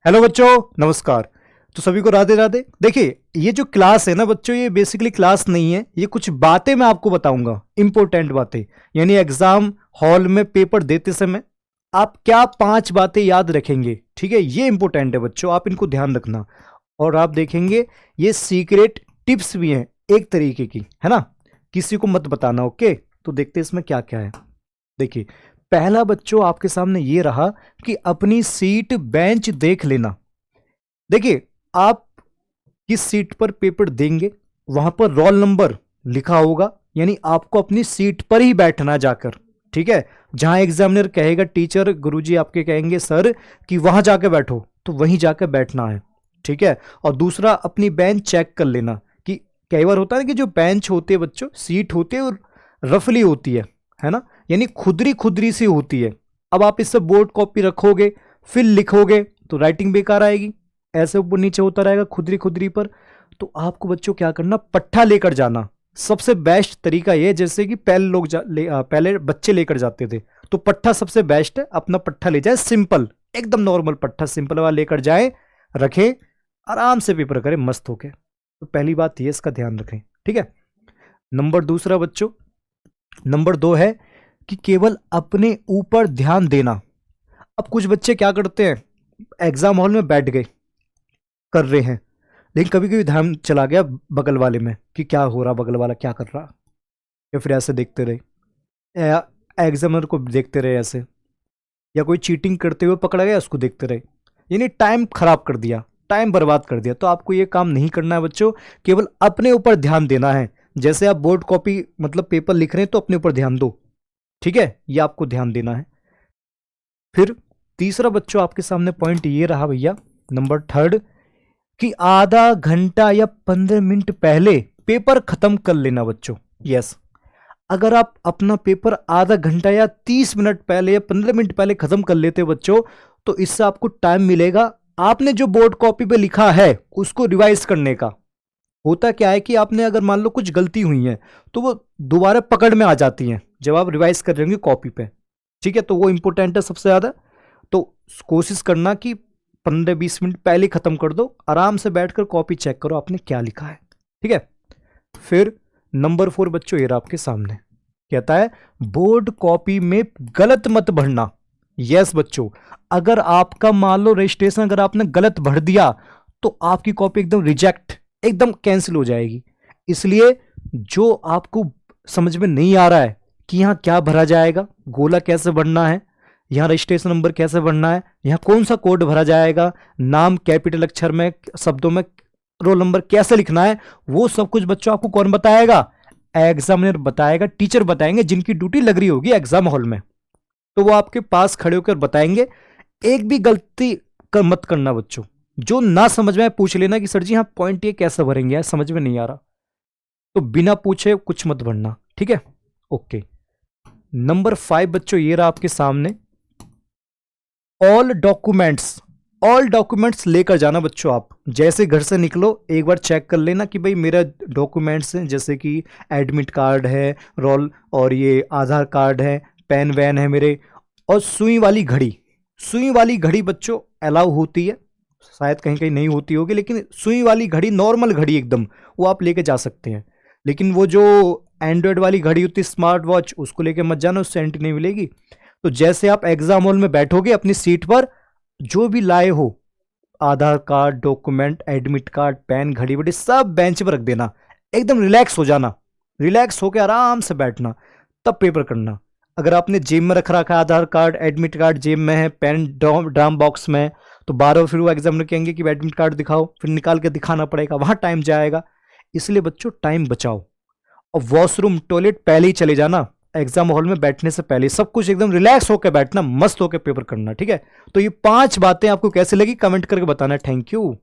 Hello बच्चों, नमस्कार। तो सभी को राधे राधे। देखिए, ये जो क्लास है ना बच्चों, ये बेसिकली क्लास नहीं है, ये कुछ बातें मैं आपको बताऊंगा, इंपॉर्टेंट बातें। यानी एग्जाम हॉल में पेपर देते समय आप क्या 5 बातें याद रखेंगे, ठीक है। ये इंपॉर्टेंट है बच्चों, आप इनको ध्यान रखना। और आप देखेंगे ये सीक्रेट टिप्स भी हैं एक तरीके की, है ना। किसी को मत बताना, ओके। तो देखते हैं इसमें क्या क्या है। देखिए, पहला बच्चों आपके सामने ये रहा कि अपनी सीट बेंच देख लेना। देखिए, आप किस सीट पर पेपर देंगे वहां पर रोल नंबर लिखा होगा, यानी आपको अपनी सीट पर ही बैठना जाकर, ठीक है। जहां एग्जामिनर कहेगा, टीचर गुरुजी आपके कहेंगे सर कि वहां जाकर बैठो, तो वहीं जाकर बैठना है, ठीक है। और दूसरा, अपनी बेंच चेक कर लेना कि कई बार होता है कि जो बेंच होती है बच्चों, सीट होती है और रफली होती है ना, यानी खुदरी खुदरी सी होती है। अब आप इससे बोर्ड कॉपी रखोगे फिर लिखोगे तो राइटिंग बेकार आएगी। ऐसे ऊपर नीचे होता रहेगा खुदरी खुदरी पर। तो आपको बच्चों क्या करना, पट्टा लेकर जाना। सबसे बेस्ट तरीका ये, जैसे कि पहले लोग पहले बच्चे लेकर जाते थे, तो पट्टा सबसे बेस्ट है। अपना पट्टा ले जाए, सिंपल एकदम नॉर्मल पट्टा, सिंपल वाला लेकर जाए, रखें, आराम से पेपर करें मस्त होके। तो पहली बात ये, इसका ध्यान रखें, ठीक है। नंबर दूसरा बच्चों, नंबर 2 है कि केवल अपने ऊपर ध्यान देना। अब कुछ बच्चे क्या करते हैं, एग्जाम हॉल में बैठ गए, कर रहे हैं, लेकिन कभी कभी ध्यान चला गया बगल वाले में कि क्या हो रहा, बगल वाला क्या कर रहा, या फिर ऐसे देखते रहे, या एग्जामिनर को देखते रहे ऐसे, या कोई चीटिंग करते हुए पकड़ा गया उसको देखते रहे, यानी टाइम खराब कर दिया, टाइम बर्बाद कर दिया। तो आपको ये काम नहीं करना है बच्चों, केवल अपने ऊपर ध्यान देना है। जैसे आप बोर्ड कॉपी मतलब पेपर लिख रहे हैं तो अपने ऊपर ध्यान दो, ठीक है, ये आपको ध्यान देना है। फिर तीसरा बच्चों आपके सामने पॉइंट ये रहा भैया, नंबर 3 कि आधा घंटा या 15 मिनट पहले पेपर खत्म कर लेना बच्चों। यस, अगर आप अपना पेपर आधा घंटा या 30 मिनट पहले या 15 मिनट पहले खत्म कर लेते हो बच्चों, तो इससे आपको टाइम मिलेगा आपने जो बोर्ड कॉपी पे लिखा है उसको रिवाइज करने का। होता क्या है कि आपने अगर मान लो कुछ गलती हुई है तो वो दोबारा पकड़ में आ जाती हैं जब आप रिवाइज कर रहे होंगे कॉपी पे, ठीक है। तो वो इंपॉर्टेंट है सबसे ज्यादा। तो कोशिश करना कि 15-20 मिनट पहले खत्म कर दो, आराम से बैठकर कॉपी चेक करो आपने क्या लिखा है, ठीक है। फिर नंबर 4 बच्चों ये रहा आपके सामने, कहता है बोर्ड कॉपी में गलत मत भरना। यस बच्चों, अगर आपका मान लो रजिस्ट्रेशन अगर आपने गलत भर दिया तो आपकी कॉपी एकदम रिजेक्ट, एकदम कैंसिल हो जाएगी। इसलिए जो आपको समझ में नहीं आ रहा है कि यहां क्या भरा जाएगा, गोला कैसे भरना है, यहाँ रजिस्ट्रेशन नंबर कैसे भरना है, यहाँ कौन सा कोड भरा जाएगा, नाम कैपिटल अक्षर में, शब्दों में, रोल नंबर कैसे लिखना है, वो सब कुछ बच्चों आपको कौन बताएगा, एग्जामिनर बताएगा, टीचर बताएंगे जिनकी ड्यूटी लग रही होगी एग्जाम हॉल में। तो वो आपके पास खड़े होकर बताएंगे। एक भी गलती मत करना बच्चों, जो ना समझ में पूछ लेना कि सर जी हाँ पॉइंट ये कैसे भरेंगे, समझ में नहीं आ रहा, तो बिना पूछे कुछ मत भरना, ठीक है, ओके। नंबर 5 बच्चों ये रहा आपके सामने, ऑल डॉक्यूमेंट्स लेकर जाना बच्चों। आप जैसे घर से निकलो एक बार चेक कर लेना कि भाई मेरा डॉक्यूमेंट्स हैं, जैसे कि एडमिट कार्ड है, रोल और ये आधार कार्ड है, पेन वैन है मेरे, और सुई वाली घड़ी बच्चों अलाउ होती है, शायद कहीं कहीं नहीं होती होगी, लेकिन सुई वाली घड़ी, नॉर्मल घड़ी एकदम, वो आप लेके जा सकते हैं। लेकिन वो जो एंड्रॉयड वाली घड़ी होती है, स्मार्ट वॉच, उसको लेके मत जाना, उससे एंट्री नहीं मिलेगी। तो जैसे आप एग्जाम हॉल में बैठोगे अपनी सीट पर, जो भी लाए हो, Aadhaar card, document, admit card, pen, घड़ी वड़ी सब बेंच पर रख देना, एकदम रिलैक्स हो जाना, रिलैक्स होकर आराम से बैठना, तब पेपर करना। अगर आपने जेब में रख रखा है आधार कार्ड, एडमिट कार्ड जेब में है, पेन ड्राम बॉक्स में, तो बार फिर वो एग्जामिनर कहेंगे कि एडमिट कार्ड दिखाओ, फिर निकाल के दिखाना पड़ेगा, वहां टाइम जाएगा। इसलिए बच्चों टाइम बचाओ, और वॉशरूम, टॉयलेट पहले ही चले जाना, एग्जाम हॉल में बैठने से पहले सब कुछ एकदम रिलैक्स होकर बैठना, मस्त होकर पेपर करना, ठीक है। तो ये 5 बातें आपको कैसे लगी कमेंट करके बताना। Thank you.